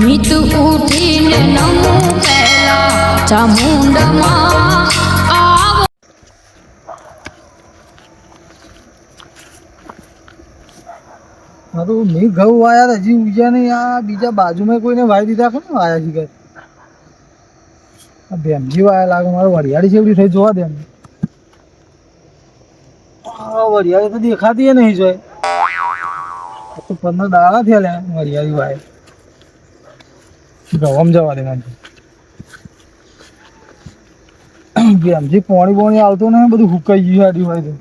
નીત ઉઠીને નમું પહેલા ચામુંડમાં આવો. મારું મેં ઘઉં વાયા હજી ઉગ્યા નહીં. આ બીજા બાજુમાં કોઈને વાઈ દીધા કે ને વાયા છે આ ભેમજી વાયા લાગે. મારે વરિયાળી જેવડી થઈ જોવા દે. વરિયાળી તો દેખાતી નહીં જોઈ. તો 15 દાડા થયા લે વરિયાળી વાય. ગવામ જવા દે મને. ભેમજી પોણી પોણી આવતો ને બધું હુકાઈ ગયું આડી હોય તો.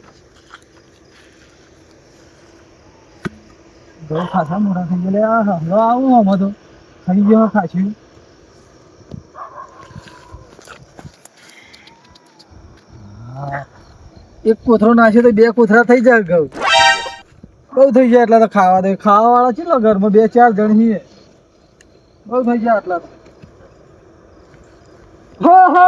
ઘઉં ખાસા મોટા થઈ ગયા. હમણાં આવું આમાં તો થઈ ગયો ખાસી. એક કોથળો નાખે તો 2 કોથળા થઈ જાય ઘઉં. બહુ થઈ જાય એટલા તો ખાવા દે. ખાવા વાળા છે ઘરમાં 2-4 જણ છીએ. બહુ થઈ જાય એટલા તો. હો હો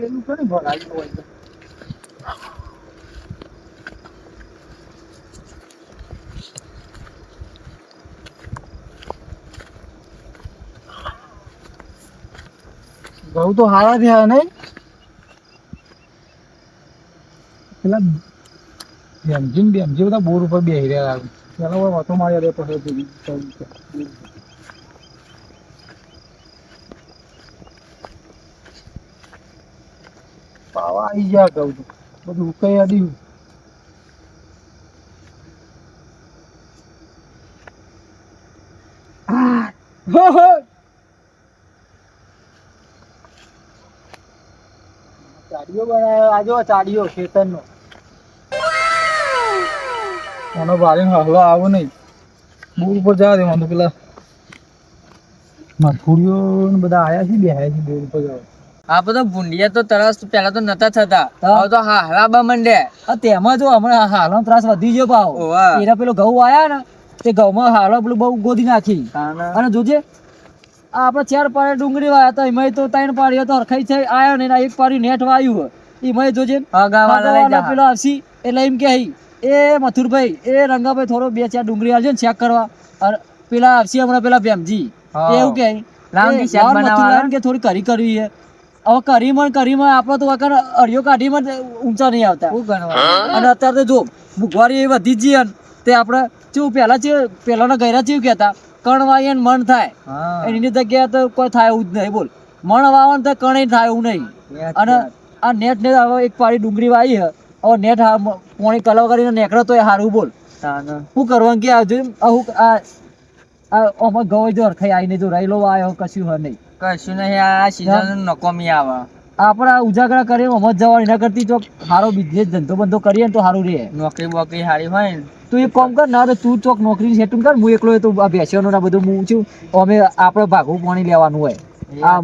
એનું કોને ભરાયું હોય તો. ઘઉં તો હારા થયા નહીં. પેલા બેમજી બધા બોર ઉપર બેહી રહ્યા લાગે. પેલા વાતો મારી રે પછી પાવા આવી ગયા. ઘઉં તો બધું ઉકાઈ આડ્યું. ચાડીઓ બનાવ્યો આજો. ચાડીઓ ખેતરનો એનો ભારે હળવા આવો નહીં. બોર ઉપર જવા દેવાનું. તો પેલા મથુરીઓ બધા આયા છે, બેહાય છે બોર ઉપર જવા. આ બધો ભૂંડિયા તો તરસ પેલા તો નતા થતા. હવે તો હાહલા મંડ્યા. તેમાં જો હમણાં હાલનો ત્રાસ વધી ગયો ભાવ. એના પેલો ઘઉં આયા ને તે ઘઉંમાં હાલો પેલું બહુ ગોદી નાખી. અને જોજે આપણે 4 પાડે ડુંગળી વાયા હતા. એમાં તો 3 પાડી તો હરખાઈ થઈ આયો ને એક પાડી નેટ વાયું. એમાં જોજે પેલો આવશી એટલે એમ કે એ મથુરભાઈ એ રંગાભાઈ થોડો 2-4 ડુંગળી આવજો ને ચેક કરવા. પેલા આવશી હમણાં પેલા ભેમજી એવું કે થોડી કરી કરવી છે. હવે કરીમાં આપડે તો અડિયો કાઢીમાં ઊંચા નહીં આવતા. અને અત્યારે તો જો ભૂખવારી એ વધી જ જઈએ તે આપડે કેવું પેલાના ગયરા કેવું કેતા કણ વાય મન થાય. એની જગ્યાએ તો કોઈ થાય એવું જ નહીં. બોલ મણ વાવન તો કણ થાય એવું નહીં. અને આ નેટ ને હવે એક પાડી ડુંગળી વાવી હવે નેટ પોણી કલાવ કરીને નેકળો તો એ સારું. બોલ શું કરવાનું કે આવજો. આમાં ગવાઈ જો હરખાઈ આવીને જો રહેલો આવ્યો કશું હોય નહીં. કશું નહીં. આ સીઝન નકોમી આવે. આપડા ઉજાગરા કરીએ મત જવા એના કરતી જો સારો બિઝનેસ ધંધો બંધો કરીએ ને તો સારું રહે. નોકરી બોકરી સારી હોય ને તું એક કામ કર ના તો તું ચોક નોકરી સેટિંગ કર. હું એકલો તો આ બેસ્યાનો ના બધું હું છું. અમે આપણે ભાગવું પાણી લેવાનું હોય. આ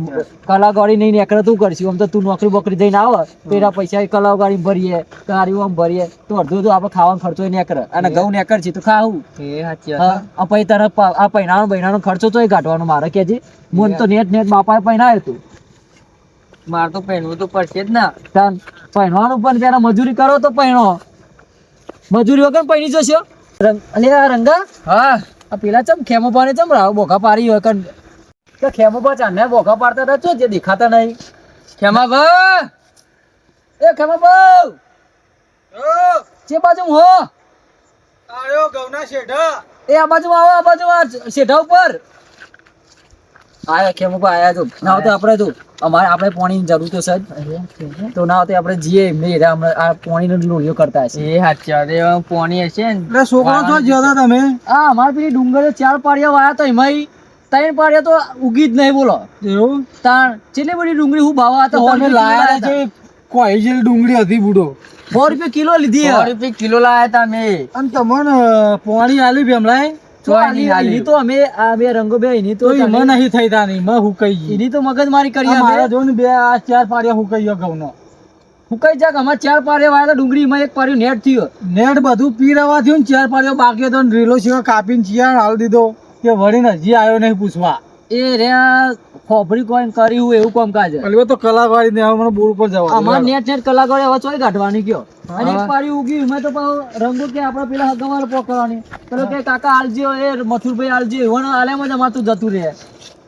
કલાગાડી નહીં નીકળે તું કરશું. આમ તો તું નોકરી બોકરી જઈને આવે પેલા પૈસા કલાગાડી ભરીએ ગાડીઓ આમ ભરીએ તો અડધો આપણે ખાવાનો ખર્ચો નીકળે. અને ઘઉં નીકળ છે તો ખાવું. પછી તરફ આ પૈણાનો ખર્ચો તો કાઢવાનો મારે કે છે. હું તો નેટ બાપાએ પૈણાયો તું. મારે તો પહેરવું તો પડશે જ ને. પૈણવાનું પણ પેલા મજૂરી કરો તો પૈણો. મજૂરી વગર પૈણી જશો. રંગા હા પેલા ચમ ખેમો પાણી ચમ રાવ બોખા પારી હોય કન ખેમો પા ચાને બોખા પાડતા હતા. ચો જે દેખાતા નહીં. ખેમા બા એ ખેમા બા જે બાજુ હો આયો ગૌના શેઢા. એ આ બાજુ આવો. આ બાજુ આ શેઢા ઉપર આયા ખેમો પા આયા. તો ના તો આપણે તો આપણે પાણીની જરૂર તો છે તો ના તો આપણે જીએ એમને આ પાણીનો લોહીઓ કરતા હશે. એ હાચ્યા પાણી હશે ને. એટલે છોકરો છો જ્યાં તમે હા અમારે પેલી ડુંગરે 4 પાડિયા વાયા તો એમાં 3 પાડિયા તો ઉગી જ નહીં. બોલો એવું તાણ કેટલી બધી ડુંગળી હું ભાવ હતા. તમે લાયા છે કોઈ જેવી ડુંગળી હતી બુડો. 100 રૂપિયા કિલો લીધી. 100 રૂપિયા કિલો લાયા તા મેં. અને તમને પાણી આલી ભેમલાય એની તો અમે આ બે રંગો બે એની તો એમાં નહીં થઈ તાની માં હુકાઈ ગઈ. એની તો મગજમારી કરી. મારા જો ને 2-4 પાડિયા હુકાઈ ગયો ઘઉંનો. હુકાઈ જાક અમાર 4 પાડિયા વાયા ડુંગળી માં 1 પાડિયું નેટ થયો. નેટ બધું પીરાવા થયું ને 4 પાડિયો બાકી હતો ને રીલો સિવાય કાપીને ચિયા હાલ દીધો કે વળીને હજી આવ્યો નહીં પૂછવા. એ રહ્યા 100 ખોપરી કોઈ કર્યું એવું કામકાજ છે. અલ્યો તો કલાકારી ને હમણાં બોર ઉપર જવા અમાર નેટ કલાકારે હવે ચોય કાઢવાની કયો અને એક પાડી ઉગી એમાં તો પાછો રંગો કે આપણે પેલા હગમાર પોકવાની પેલો કે કાકા આલજો એ મથુરભાઈ આલજો એવણ આલેમાં જ અમાર તું જતું રહે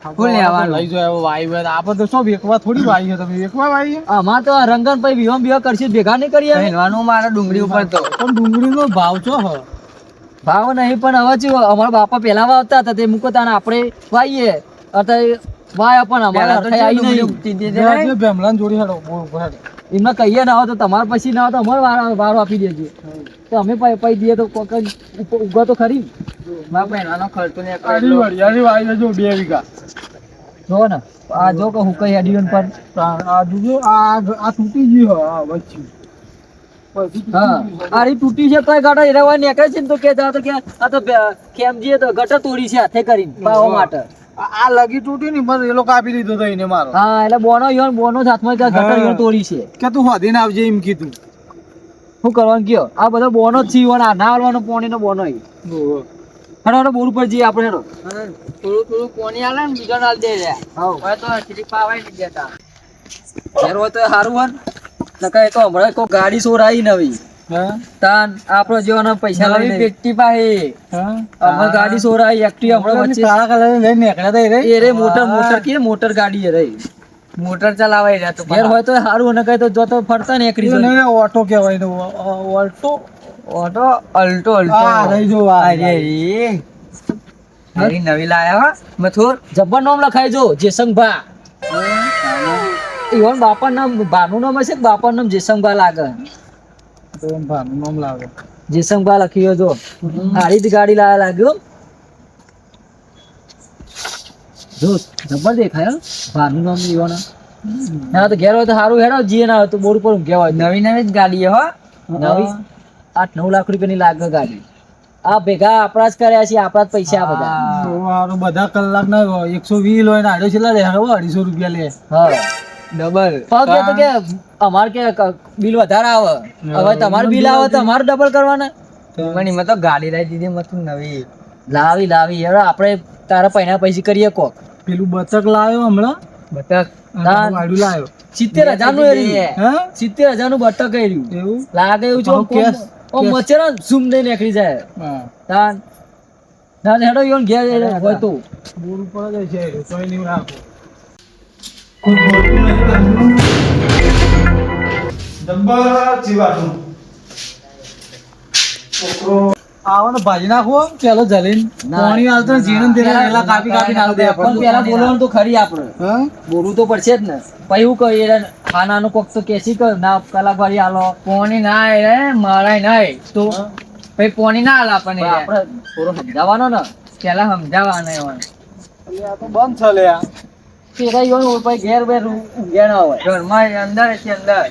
ફૂલ લેવાનું. લઈ જાય વાઈ હોય આપણે તો શું વેકવા થોડી વાઈ છે તમે વેકવા વાઈ અમાર તો રંગન ભાઈ વિવાહ બીવા કરશે ભેગા નહીં કરીએ પહેરવાનું મારા ડુંગળી ઉપર તો પણ ડુંગળીનો ભાવ છો હ ભાવ નહીં પણ હવે શું અમારા બાપા પહેલા વાવતા હતા તે મૂકો તાને આપણે વાઈએ અત્યારે વાય પણ અમારે પહેલા તો હરખાઈ ડુંગળી નહીં ઉગતી હતી ને. જે ભેમલાને જોડી હેડો બોર ઉપર હેડો એમને કહીએ ના હોય તો તમારે પછી ના હોય તો અમારે વારો આપી દેજો તો અમે પૈ દઈએ તો કોક ઉગા તો ખરી મારા પહેરવાનો ખર્ચો ને આડી વડિયાળી વાઈ છે જો 2 વીઘા જો ને આ જો કે હુકઈ હેડીઓન પર આ જોજો આ તૂટી ગયું હ આ વચ્ચે હા આ રી તૂટી છે તોય ગાડા એરવા નીકળે છે ને તો કે જા તો કે આ તો કેમજીએ તો ગટર તોડી છે હાથે કરીને પાવા માટે આ લગી તૂટી ને પણ એ લોકો આપી દીધો તો એને મારો હા એટલે બોનો જ હાથમાં કે ગટર યોન તોડી છે કે તું હોદીને આવજે એમ કીધું શું કરવાનું કયો આ બધો બોનો જ છે ના હાલવાનો પાણીનો બોનો હેડો બોર ઉપર જઈએ આપણે હેડો થોડું પાણી આલે ને બીજો નાલ દે રે હવે તો સ્લીપ આવે નહીં દેતા. ઘેર હોય તો સારું હોય ને નકર એ તો હમણાં કોઈ ગાડી સોરાઈ નવી હા તાન આપણો જેવાના પૈસા નવી લઈને પેટી પાસે હા હમણાં ગાડી સોરાઈ એક્ટિવા હમણાં વચ્ચે કાળા કલર લઈને નીકળ્યા તા એ રે એ રે મોટર કે મોટર ગાડી એ રહી મોટર ચલાવે રહ્યા તો ઘેર હોય તો સારું ને કઈ તો જો તો ફરતા ને એકરી નહીં ઓટો કહેવાય તો ઓલ્ટો ઓટો અલ્ટો આ રહી જો આ અરે રે મારી નવી લાયા હો મથુર જબ્બર નામ લખાય જો જેસંગભા ઈવન બાપા નામ ભાનું નામ હશે કે બાપા નામ જેસંગભા લાગે તો એમ ભાનું નામ લાગે જેસંગભા લખ્યો જો હારી જ ગાડી લાયા લાગ્યો જો જબ્બર દેખાય હો, ભાનું નામ ઈવન ના તો ઘેર હોય તો સારું હેડો જીએ ના હોય તો બોર્ડ પર ઊંઘ્યા હોય નવી નવી જ ગાડી હો નવી 8-9 લાખ રૂપિયાની લાગે ગાડી આ ભેગા આપણા જ કર્યા છે આપણા જ પૈસા આ બધા તો હારું બધા કલાક ના 120 લો ને આડો છેલ્લા લે હવે 250 રૂપિયા લે હા ડબલ પગ તો કે અમાર કે બિલ વધારે આવે હવે તમારું બિલ આવે તો અમારે ડબલ કરવાના મને એમાં તો ગાડી લાવી દીધી મથુર નવી લાવી યાર આપણે તારા પૈના પૈસા કરીએ કોક પેલું બતક લાવ્યો હમણાં બતક ના. વાડું લાવ્યો 70,000 નું એર્યું હા 70,000 નું બટક એર્યું એવું લાગે એવું આમ છે કેસ- ઓ મચરા ઝૂમ દઈ નીકળી જાય હા તાન ના હેડો યોન ઘેર હોય તો બોર ઉપર જ છે કોઈ નહીં રાખો આવો ને ભાજી નાખો પેલો જલીન ના. પાણી હાલતો ને જીણન તેલ પેલા કાપી કાપી નાખ દે પણ પેલા બોલવાનું તો ખરી આપણે હા બોલવું તો પડશે જ ને પછી હું કહીએ ખાનાનું કોક તો કેસી કર ના કલાક વાળી આલો પોણી ના રે મારાય નહીં તો પછી પોણી ના આલે આપણને પણ આપણે થોડો સમજાવવાનો ને પેલા સમજાવવાના હોય આ તો બંધ છે લે આ પેલા યોન પછી ઘેર બેર ઊંઘ્યા ના હોય ઘરમાં અંદર છે અંદર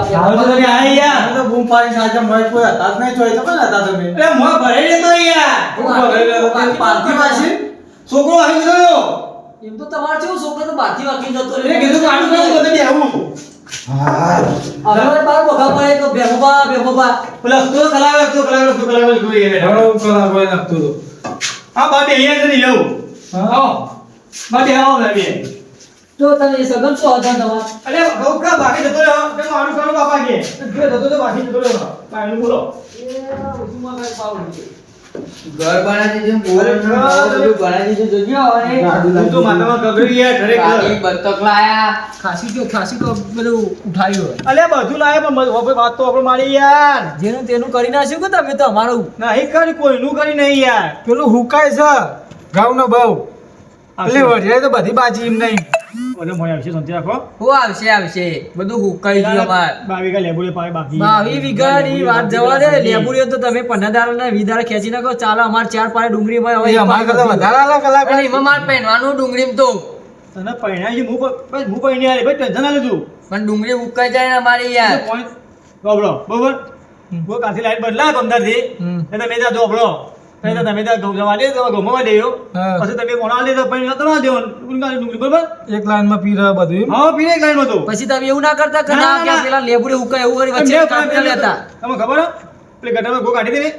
અમે તો બૂમ પાડી સાચા મોય કોઈ હતા જ નહીં જોઈ તો કોણ હતા તમે પાર્ટી પાછી છોકરો આવી ગયો એમ તો તમારે કેવું છોકરો તો બાથી વાગી જતો એ કીધું કાઢું કાઢું બધે બેહું હવે બાર બોગા પડે તો બેહોબા પેલા તો કલાવે કોઈ હે હળો કલા કોઈ લાગતો તો આ બાટે અહીંયા જ નહીં એવું હા બાટે આવો બે તો તને એ સગન શું હતા તમાર અરે બહુ કા બાકી જતો રહ્યો તે મારું કરો બાપા કે જો જતો તો બાકી જતો રહ્યો કાઈનું બોલો ઘર બનાવી દીધું બધું બનાવી દીધું જોજો તું તો માથામાં ગગડી ગયા ગાડી ખરેખર બતક લાયા ખાસી તો બધું ઉઠાયું અલે બધું લાવે પણ હવે વાત તો આપણે મારી યાર જેનું તેનું કરી નાખ્યું કે તમે તો અમારું નહીં કરી કોઈનું કરી નહીં યાર પેલું હુકાય છે ગાઉનો બહુ એટલે વઢિયાય તો બધી બાજી એમ નહીં ઓલે મોય આવશે સંતી રાખો હું આવશે બધું હુકાઈ ગયું અમાર બાવી કા લેબુડે પાય બાકી 22 વીઘાની વાત જવા દે લેબુડીઓ તો તમે 15 ના વિદાર ખેંચી નાખો ચાલો અમાર 4 પાડે ડુંગળી માં હવે એ અમાર કરતા વધારે આલા કલાક અને એમાં માર પહેરવાનું ડુંગળીમાં તો તને પૈણા છે હું પૈણી આલે ભાઈ ટેન્શન ના લેજો પણ ડુંગળી ઉકાઈ જાય ને અમારી યાર પોઈન્ટ ગોબળો બરોબર વો કાથી લાઈટ બદલા 15 થી એટલે મેં જા ડોબળો એટલે તમે ત્યાં ઘઉં જવા દે તો ઘઉંમાં દેયો પછી તમે કોણા લે તો પૈણી નતો ના દેવો ડુંગળી બરોબર એક લાઈન માં પી રહ્યા બધું હા પી એક લાઈન માં તો પછી તમે એવું ના કરતા કે ના કે પેલા લેબુડી ઉકાય એવું વચ્ચે કામ કરી લેતા તમે ખબર હે પેલી ગટરમાં ગો કાઢી દે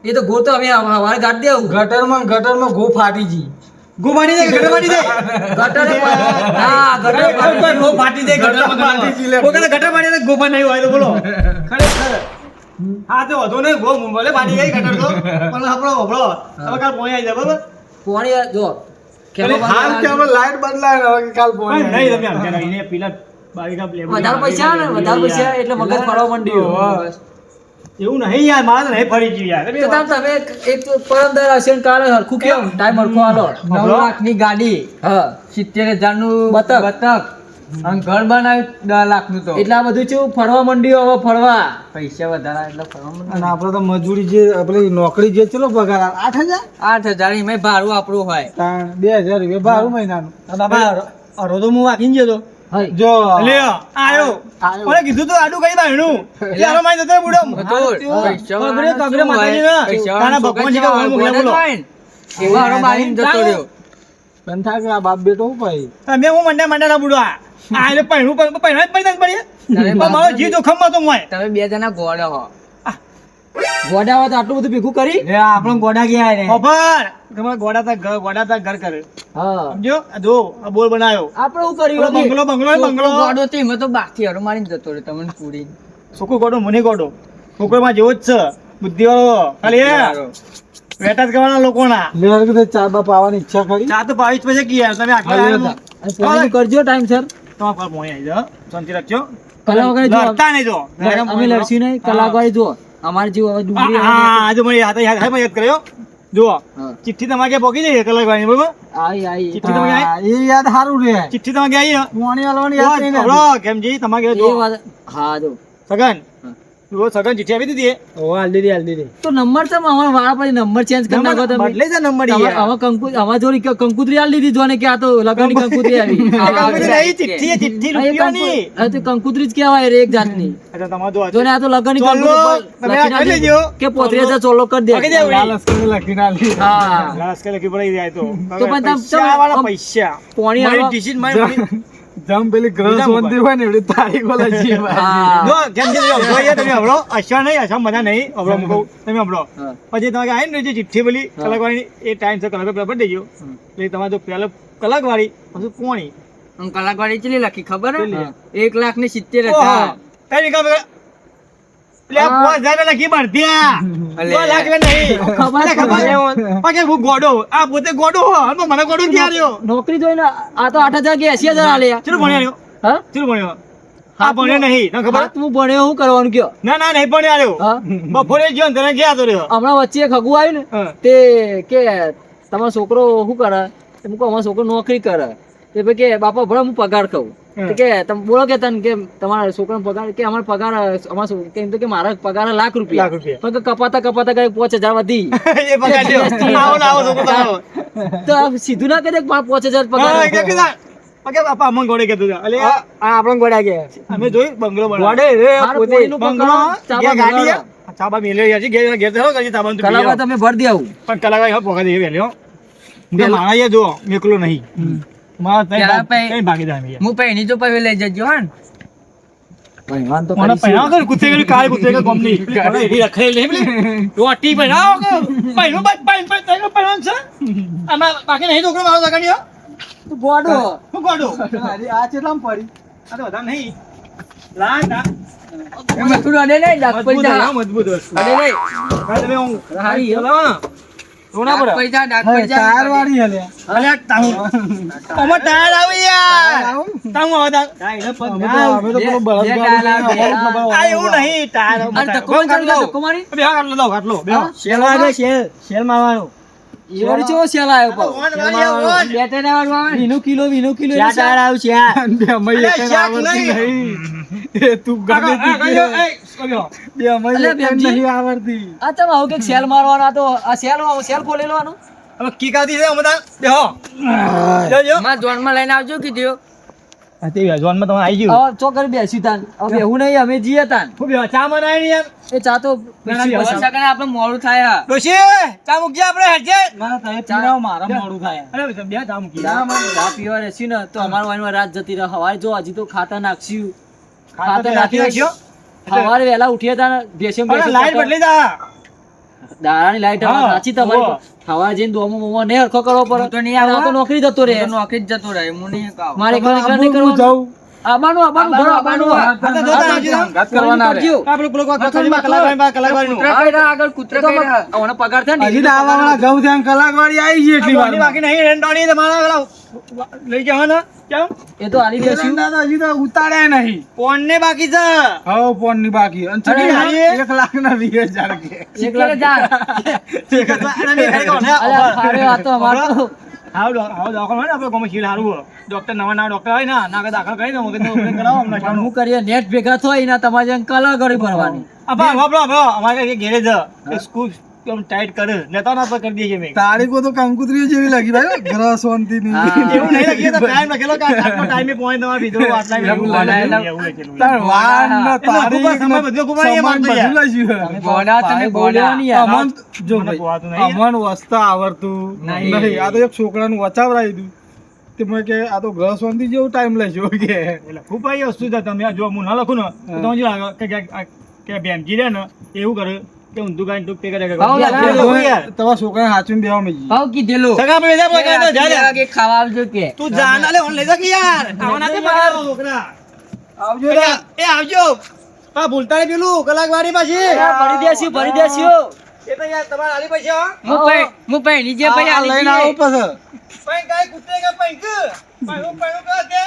એ તો ગો તો અમે હવારે ગાડી દેવું ગટરમાં ગો ફાટી જી ગો ફાટી જાય ગટર ફાટી જાય ગટર હા ગટર ગો ફાટી જાય ગટર ફાટી જાય ગટર ફાટી જાય ગો ફાટી નહીં હોય તો બોલો ખરેખર હા તો વધુ નહીં ગો ભલે ફાટી ગઈ ગટર તો પણ આપણો હવે કાલ પોણી આવી જાય બરાબર પોણી જો હાલ કે અમે લાઈટ બદલાય હવે કે કાલ પોણી નહીં તમે આમ કે નહીં પેલા બારીકા પ્લે વધારે પૈસા ને વધારે પૈસા એટલે મગજ ફરવા માંડ્યું એવું નહીં યાર મારે તો નહીં ફરી ગયું યાર તો તમે એક પરમદાર હશે ને કાલે હરખું કેમ ટાઈમ હરખો આલો 9 લાખની ગાડી હા 70,000 નું બતક. અને ઘર બનાવ્યું 10 લાખનું તો એટલે આ બધું ચેવું ફરવા માંડ્યું હવે ફરવા પૈસા વધારા એટલે ફરવા અને માંડ્યા. આપણે તો મજૂરી જે આપણી નોકરી જે ચલો પગાર 8,000 8,000 એમાંય ભાડું આપણું હોય 2,000 રૂપિયા ભાડું મહિનાનું બાબા અરો તો હું વાગીને જતો હઈ જો લે આયો ઓલે કીધું તો આડું કઈ બાયણું એટલે આરો માઈ જતો બુડો પૈસા કબરે કબરે માતાજી ના તાના ભગવાન જી કા મોકલે બોલો એવા હારો મારીને જતો રહ્યો. બંધા કે આ બાપ બેટો હું ભાઈ તમે હું મંડા ના બુડો આ એટલે પૈણું પૈણા જ પડી પડી પણ મારો જીવ જોખમમાં તો મોય તમે બે જણા ગોળો હો ગોડાવા તો આટલું બધું ભેગું કરી લે આપણો ગોડા ગયા રે ખબર તમારા ગોડા તા ઘર કરે હા સમજો આ જો આ બોલ બનાવ્યો આપણે શું પેલો કર્યું બંગલો ગોળો તો એમાં તો બાકી હારો મારીને જતો રહ્યો તમને પૂરી છોકરો ગોડો મને ગોડો છોકરો માં જેવો જ છે બુદ્ધિ વાળો ખાલી વેટા જ કરવાના લોકોના લેવા કે ચા બા પાવાની ઈચ્છા કરી ચા તો 22 પછી ગયા તમે આટલા પોણી કરજો ટાઈમ સર તમારા પર મોય આવી જાઓ શાંતિ રાખજો કલાક વાળી જો લડતા નહીં જો અમે લડશું નહીં કલાક વાળી જો અમારે જેવું હવે ડુંગળી હા જો મને યાદ કર્યો જુઓ હા. ચિઠ્ઠી તમારે ક્યાં પહોંચી જઈએ કલાક વાળી બરોબર આઈ ચિઠ્ઠી તમારે હા, એ યાદ સારું રે ચિઠ્ઠી તમારે ક્યાં આવી પોણી આલવાની યાદ નહીં ને હબળો, કેમજી તમારે એ જો વાત હા જો સગન હા. જુઓ સગન ચિઠ્ઠી આપી દીધી ઓ હાલદી તો નંબર છે અમારા વાળા પછી નંબર ચેન્જ કરી નાખો તમે બદલે છે નંબર હવે અમારા જોડે કંકુતરી આલી દીધી જો ને કે આ તો લગનની કંકુતરી આવી ચિઠ્ઠી હા, એ રૂપિયાની હા, તો કંકુતરી જ કહેવાય રે એક જાતની અચ્છા તમારે જો જો ને આ તો લગનની ચોલ્લો, કંકુતરી તમે આ લખી કરી નાખી લેજો. કે 35,000 ચોલ્લો કરી દે લખી દેવું. લાલચ કરી લખીને આલી હા લાસ કે લખી પડી જાય તો પણ તમે- પૈસા વાળા પૈસા પોણી મારી આલો. ડિસિઝન મારી જમ પેલી ગ્રહ સોંધી હોય ને એવડી તારીખો લખી હા જો કેમ છે જોઈએ તમે હબળો અશા નહીં અશા મજા નહીં હબળો મૂકો તમે હબળો હા. પછી તમારે આવીને જે ચિઠ્ઠી પેલી કલાકવાળી એ ટાઈમ છે કલાક પેપર દેજો એટલે તમારે જો પહેલા કલાકવાળી પછી પોણી અને કલાકવાળી ચેલી લખી ખબર હે? હા. 1,70,000 ઓહો તારી કામ એટલે આ 5,000 લખી ભરત્યા અલે. 2 લાખ નહીં ખબર અલે ખબર પાકે હું ગોડો આ પોતે ગોડો હો અને મને ગોડો ક્યાં રહ્યો નોકરી જોઈને આ તો 8,000 કે 80,000 આલે ચલો ભણ્યા રહ્યો હા ચલો ભણ્યો આ ભણ્યો નહીં તને ખબર તું ભણ્યો શું કરવાનું કયો ના ના નહીં ભણ્યો રહ્યો હા બપોરે ગયો ને તને ગયા તો રહ્યો હમણાં વચ્ચે એક હગું આવ્યું ને હા. તે કે તમારો છોકરો શું કરે તો હું કહું અમારો છોકરો નોકરી કરે તે પછી કે બાપા ભલે હું પગાર કહું તો કે તમે બોલો કે તને કે તમારા છોકરાનો પગાર કે અમારો પગાર કેમ તો કે મારા પગાર લાખ લાખ રૂપિયા રૂપિયા. પણ કે કપાતા કઈ 5,000 વધી એ પગાર લ્યો. આવો ને આવો છોકરો તમારો. તો આ સીધું ના કહી દે કે મારા 5,000 પગાર હા, કે કીધા. પગે બાપા અમને ગોળે કીધું છે. અલે આ આપણો ગોડા કે અમે જોયું બંગલો બનાવ્યો. ગોડે રે પોતે બંગલો, ઘેર ગાડી છે. ચાબા મેલ્યો છે. ઘેર તો કરી ચાબા તો કલાવા પીયો. તમે ભર દે આવું પણ કલાકાર હવે પોકા દે વેલ્યો. કે મારા અહીંયા જો મેકલો નહીં. મારા પેલા પૈ- ત્રણ ભાગીદાર અમે અહીંયા. હું પહેણી તો પછી લઈ જજો હા ને? ભણવાનું તો મને કરીશું. પહેરાવો તો ને, કૂદકે ગયેલી કાળી કૂદકે ગયેલી ગોમની. પેલી એવી રખડેલી નહીં પેલી. રોટી પહેરાવો કે પહેર્યું બાદ પહેરવાનું છે. આમાં બાકી નહીં છોકરો મારો સગાડીયો. તું ગોડો શું ગોડું? આ ચેટલામાં પડી આ તો વધારે નહીં. લાગ ના. એમાં થોડું અડે નહીં, ડાક પડી મજબૂત જાય. હા, મજબૂત વસ્તુ. અડે નહીં. હા, તમે હું હારી હો. ચલાવો ને. રોના ડાક પડે. પડી જાય, ડાક પડી જાય. ટાયર વાળી હલે અલે આ તાહું. આમાં ટાયર આવે યાર. તાહું આવે તાહું. અમે તો પેલો બળદ બે ગાડી ટાયર આવે, લઈને ખબર આ એવું નહીં ટાયર. અરે ધક્કો મારી ચાલી જા, ધક્કો મારી બે હાથ આટલો દો, આટલો. બે હા? હાથ. શેલ આવે શેલ. શેલ મારવાનું. એ વળી ચેવો સેલ આવ્યો પાછો. ઓન વાળી આવે, ઓન. બે ટાયર વાળું આવે ને? વીનો કિલો ચાર ટાયર આવે છે આ. બે અમે અલે, એક શાક આવડતી નહીં. નહીં એ તું ગમે આ તે કયો, કહે. એ, કયો. બે અમે અલે, એક બેનજી. નહીં આવડતી આ તમે આવું કંઈક સેલ મારવાનો આ તો આ સેલ ખોલેલો આનો હવે કિક આવતી છે અમે તાર. બેહો. જોજો. મારા જોનમાં લઈને આવજો કીધું. આ તે જોનમાં તમે આવી ગયું. હવે ચો કરી બેસી તાન હવે બેહું નહીં અમે જીએ તાન ખૂબ બેહો. ચા બનાવી ને યાર. એ ચા તો ના, ના, પીસી હવે હશે. સગન આપણે મોડું થાય હા. ડોશી, ચા મૂકજે આપણે હેઠે. ના તમે પીરાવ મારા મોડું થાય અરે બે ચા મૂકી. ચા પીવા રહેશી ને તો અમારું વાઈનમાં રાત જતી રહે હવારે જો હજી તો ખાતર નાખ્યું ખાતર નાખી નાખ્યો. સવારે વહેલા ઉઠ્યા તા ને ભેંસો અરે લાઈટ બદલી જા. દાડાની લાઈટ હા, સાચી તમારી ઓહો. ખાવા જઈને દોમો મોમો નહીં હરખો કરવો પડે હું તો નહીં આવું. આ તો નોકરી જતો રહે નોકરી જ જતો રહે હું નહીં આવું. મારે એકલા એકલા નહીં હું કરવાનું જાઉં આબાનું ઘર આબાનું આ તો જોતા આવજો ને. ઘાત કરવાના રે. આ પેલું કલાકવાળીનું. કૂતરા આગળ કૂતરા કર્યા. આવવાનો પગાર થાય ને હજી તો આવાવાળા ઘઉં થયા ને કલાકવાળી આવી ગઈ એટલી બાકી વારમાં. નહીં રેંટોણી તમારા પેલા લઈ જવાના કેમ એ તો આલી બેસ્યું એરંડા તો હજી તો ઉતાર્યા નહીં. પોન ને બાકી છે હવે ફોન ની બાકી અને અરે, ચડી હારી. 1,20,000 કે. એક લાખ હજાર. અલ્યા, ખારે આ તો અમાર તો ડોક્ટર નવા ડોક્ટર હોય ને નાકે દાખલ કરીને મગજને ઓપરેશન કરાવો અમને પણ હું કરીએ નેટ ભેગા થાય ને તમારે જેમ કલા કરી ભરવાની અમારે ઘેરે જ સ્કૂલ ટાઈટ કરે નેતા ના પર કરી દઈએ મેં તારીખો તો કંકુતરીઓ જેવી લાગી ભાઈ ઘર શાંતિની. એવું નહીં લખીએ તો ટાઈમ લખેલો કે આટલો ટાઈમે પહોંચે તમારે બીજો આટલા એવું લખેલું. તાર વાન ને તારીખ સમય ને બધો ગુમાવી સામાન એમાં તો બધું લખ્યું છે. તમે બોલા તમે ભાઈ બોલ્યા નહીં યાર. અમન જો મને ભાઈ, પોહાતું નહીં. અમન વસતા આવડતું નહીં. નહીં. આ તો એક છોકરાનું વચાવરાઈ દીધું તે મેં કે આ તો ગ્રહ શાંતિ જેવું ટાઈમ લેજો કે એટલે ખૂબ ભાઈ વસ્તુ છે તમે જો હું ના લખું ને તો તમે જો કે બેમજી રે ને એવું કરે કે ઊંધું ગાઈને ટૂંક તે કરે ભાવ લાગે. યાર તમારા છોકરાને હાચવીને બેહવા મેજી. ભાવ કીધેલું સગા પર બેજા પર જા જા કે ખાવા આવજો કે તું જાન આલે ઓન લઈ જા કે યાર આવના તે બહાર છોકરા આવજો એ આવજો આ ભૂલતા નહીં પેલું કલાકવાળી પાછી ભરી દેશું ભરી દેશું એ તો યાર તમારા આલી પૈસા હું પૈણી જે આ ભાઈ આલી લઈને આવું પછી પૈ કાય કુત્તે કા પૈ કે પૈ કા કે